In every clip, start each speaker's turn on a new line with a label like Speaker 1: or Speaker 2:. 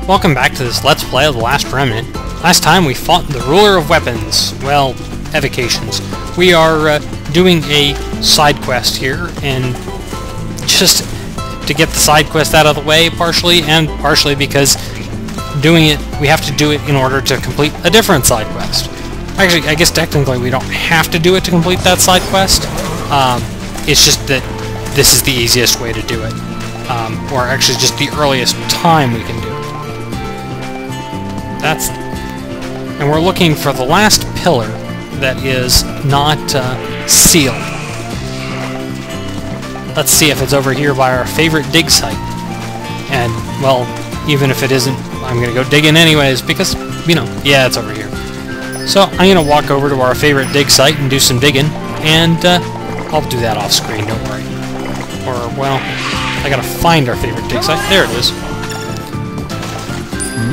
Speaker 1: Welcome back to this Let's Play of the Last Remnant. Last time we fought the Ruler of Weapons, well, evocations. We are doing a side quest here, and just to get the side quest out of the way, partially, and partially because doing it, we have to do it in order to complete a different side quest. Actually, I guess technically we don't have to do it to complete that side quest. It's just that this is the easiest way to do it. Or actually just the earliest time we can do it. And we're looking for the last pillar that is not sealed. Let's see if it's over here by our favorite dig site. And, well, even if it isn't, I'm gonna go digging anyways, because, you know, yeah, it's over here. So, I'm gonna walk over to our favorite dig site and do some digging, and I'll do that off screen, don't worry. Or, well, I gotta find our favorite dig site. There it is.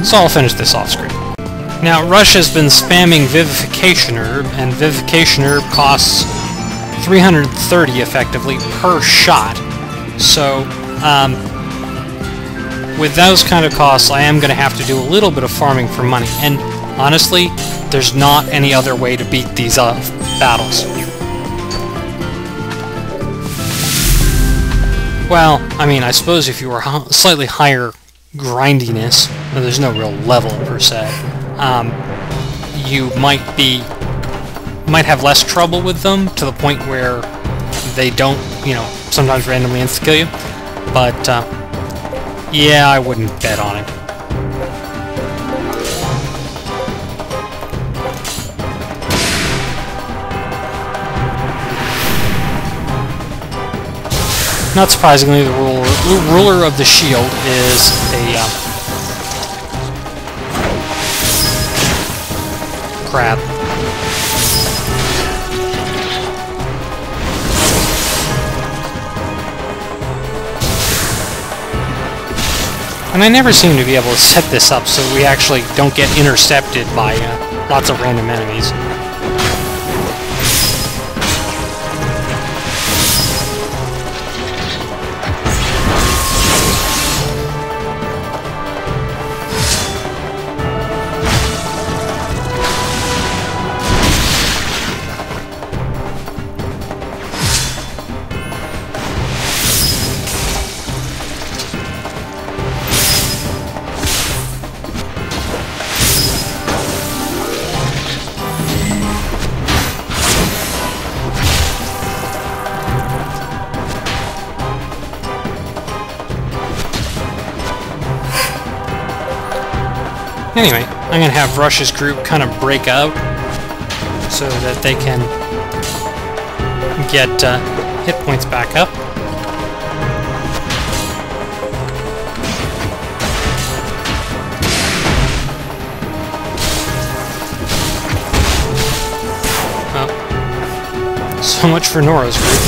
Speaker 1: So I'll finish this off screen. Now, Rush has been spamming Vivification Herb, and Vivification Herb costs 330 effectively per shot. So, with those kind of costs, I am going to have to do a little bit of farming for money. And honestly, there's not any other way to beat these battles. Well, I mean, I suppose if you were slightly higher grindiness, well, there's no real level per se, you might have less trouble with them to the point where they don't, you know, sometimes randomly insta-kill you. But, yeah, I wouldn't bet on it. Not surprisingly, the ruler of the shield is a crab. And I never seem to be able to set this up so we actually don't get intercepted by lots of random enemies. Anyway, I'm going to have Rush's group kind of break out so that they can get hit points back up. Well, so much for Nora's group.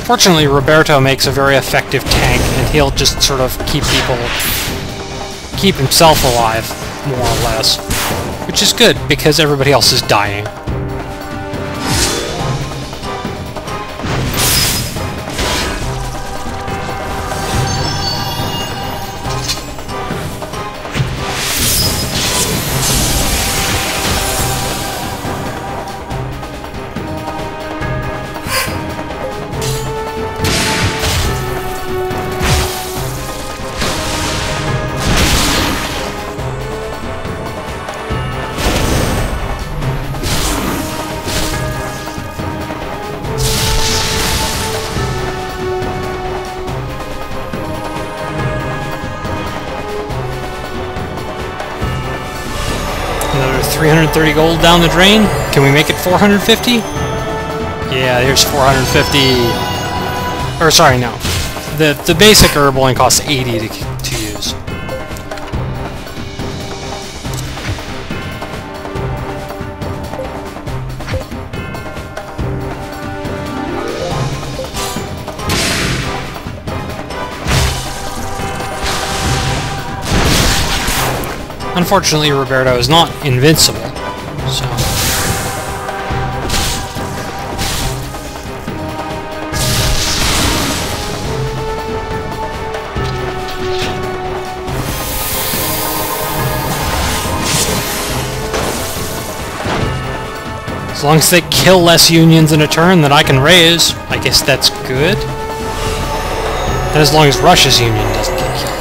Speaker 1: Fortunately, Roberto makes a very effective tank, and he'll just sort of keep himself alive, more or less. Which is good, because everybody else is dying. Another 330 gold down the drain. Can we make it 450? Yeah, here's 450. Or sorry, no. The basic herb only costs 80 to use. Unfortunately, Roberto is not invincible, so... As long as they kill less unions in a turn than I can raise, I guess that's good. And as long as Russia's union doesn't get killed.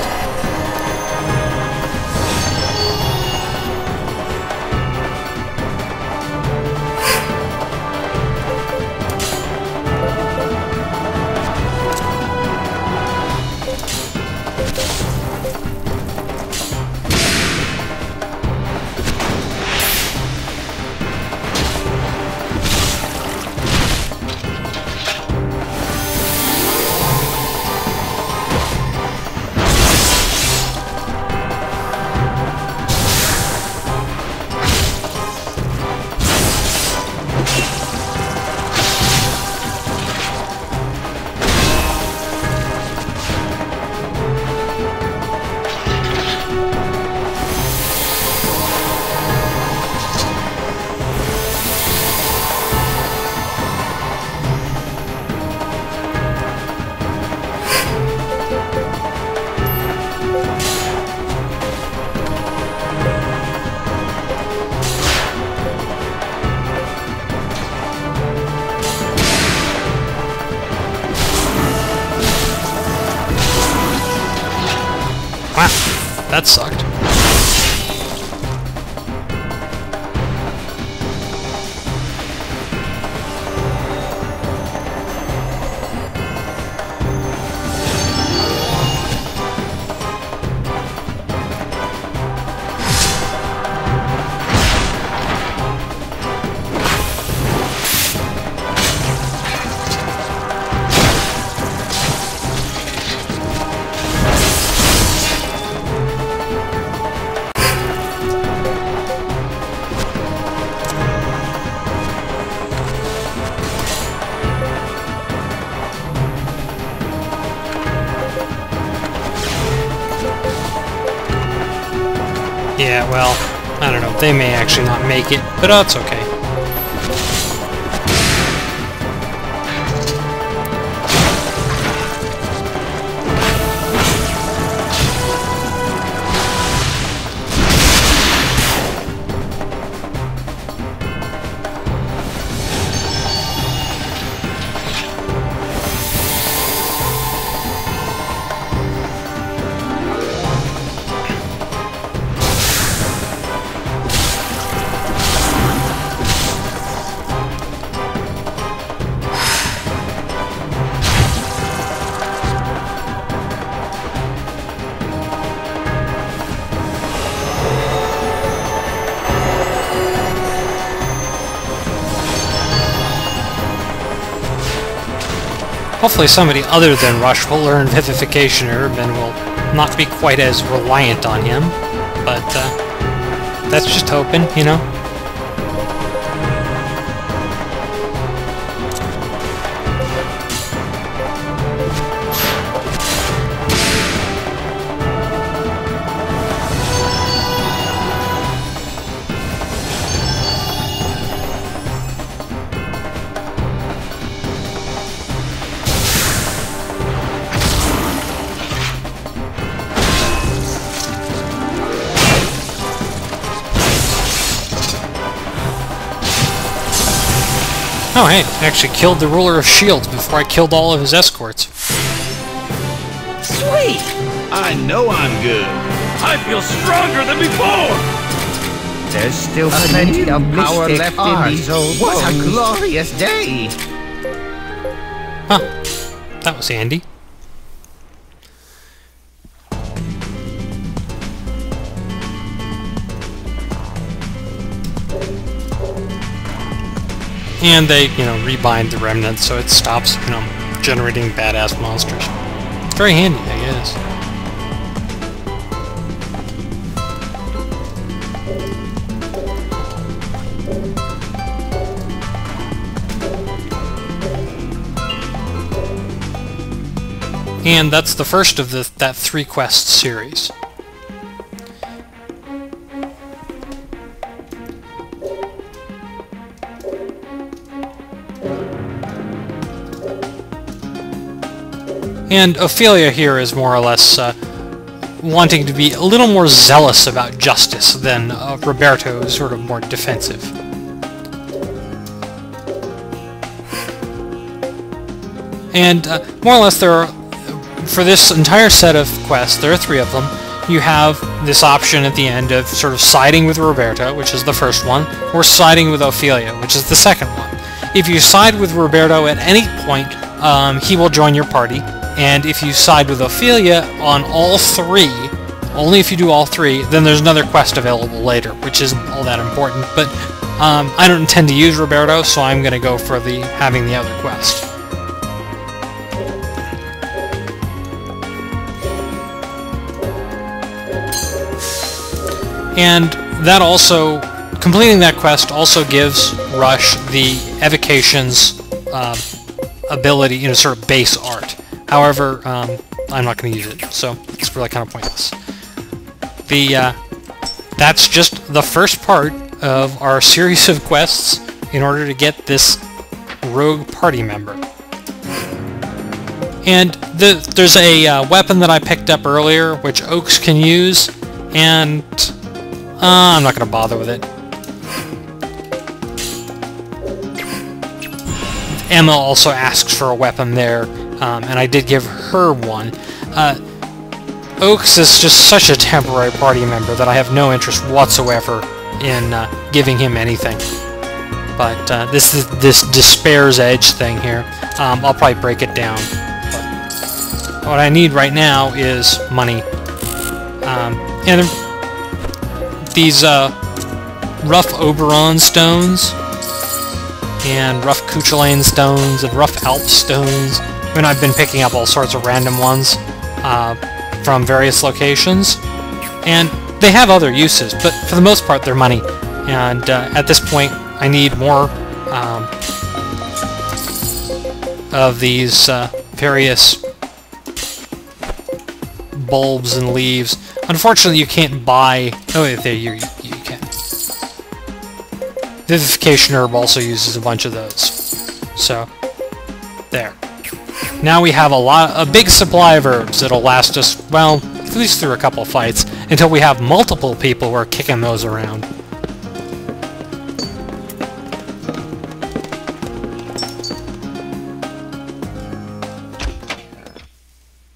Speaker 1: Wow, that sucked. Yeah, well, I don't know. They may actually not make it, but it's okay. Hopefully somebody other than Rush will learn Vivification Herb and will not be quite as reliant on him, but that's just hoping, you know? Oh hey, I actually killed the ruler of shields before I killed all of his escorts.
Speaker 2: Sweet! I know I'm good. I feel stronger than before!
Speaker 3: There's still plenty of power left in these old bones. What a glorious day!
Speaker 1: Huh. That was handy. And they, you know, rebind the remnant so it stops, you know, generating badass monsters. Very handy, I guess. And that's the first of that 3 quest series. And Ophelia here is more or less wanting to be a little more zealous about justice than Roberto, who's sort of more defensive. And more or less, for this entire set of quests, there are 3 of them. You have this option at the end of sort of siding with Roberto, which is the first one, or siding with Ophelia, which is the second one. If you side with Roberto at any point, he will join your party, and if you side with Ophelia on all 3, only if you do all 3, then there's another quest available later, which isn't all that important, but I don't intend to use Roberto, so I'm going to go for having the other quest. And that also, completing that quest also gives Rush the evocation's ability, sort of base art. However, I'm not going to use it, so it's really kind of pointless. That's just the first part of our series of quests in order to get this rogue party member. And there's a weapon that I picked up earlier, which Oaks can use, and I'm not going to bother with it. Emma also asks for a weapon there, and I did give her one. Oaks is just such a temporary party member that I have no interest whatsoever in giving him anything. But this Despair's Edge thing here, I'll probably break it down. But what I need right now is money. And these rough Oberon stones, and rough Cuchulainn stones, and rough Alp stones. I mean, I've been picking up all sorts of random ones from various locations, and they have other uses, but for the most part they're money. And at this point I need more of these various bulbs and leaves. Unfortunately, you can't buy... Oh, there you can. Vivification Herb also uses a bunch of those. So, there. Now we have a big supply of herbs that'll last us, well, at least through a couple of fights, until we have multiple people who are kicking those around.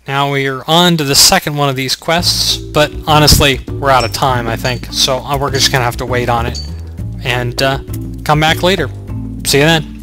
Speaker 1: Now we're on to the second one of these quests, but honestly, we're out of time, I think, so we're just gonna have to wait on it, and come back later. See you then.